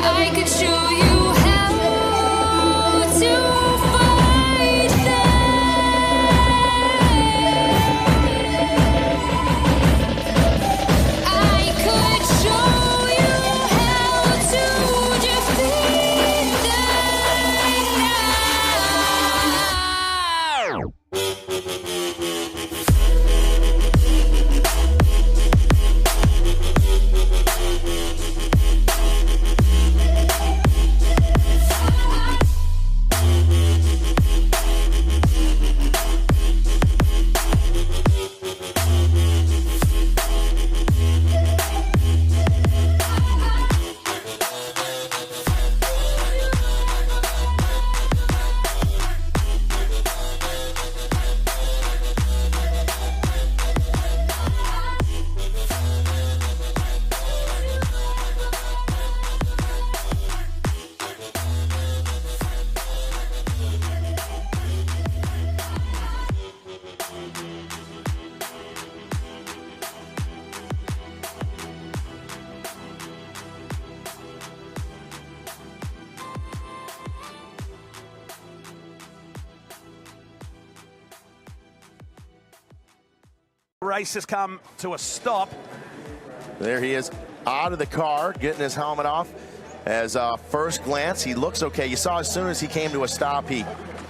I could show you how to fight them. I could show you how to defeat them now. Race has come to a stop. There he is out of the car, getting his helmet off. As first glance, he looks okay. You saw as soon as he came to a stop, he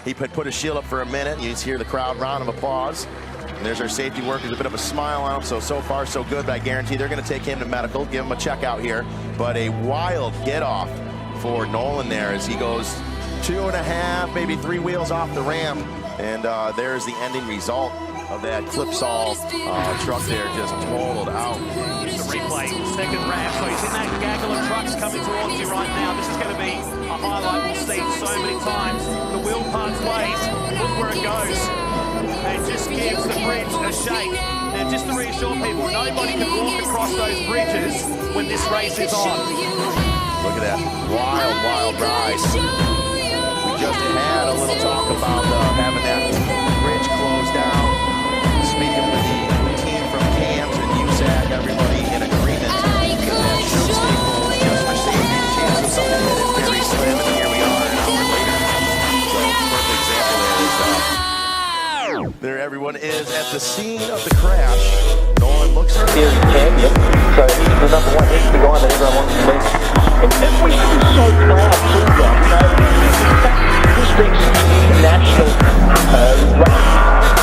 put his shield up for a minute. You just hear the crowd round of applause. And there's our safety workers, a bit of a smile on him. So far, so good, but I guarantee they're going to take him to medical, give him a check out here. But a wild get off for Nolan there as he goes 2.5, maybe 3 wheels off the ramp. And there's the ending result of that Clipsal truck there, just totaled out. Here's the replay, second ramp. So he's in that gaggle of trucks coming towards you right now. This is going to be a highlight we'll see so many times. The wheel parts ways, look where it goes. And just gives the bridge a shake. Now just to reassure people, nobody can walk across those bridges when this race is on. Look at that wild, wild ride. We just had a little talk about having that bridge closed down. Speaking with the team from CAMS and USAC, everybody in agreement that should stay closed just for safety. The chance of something hit it very slim, and here we are an hour later. So perfect example there everyone is at the scene of the crash. Nolan looks at Here's the champion, so he's the number one. He's the guy that everyone wants to meet. And we should be so proud too, guys. You know, this thing's national race.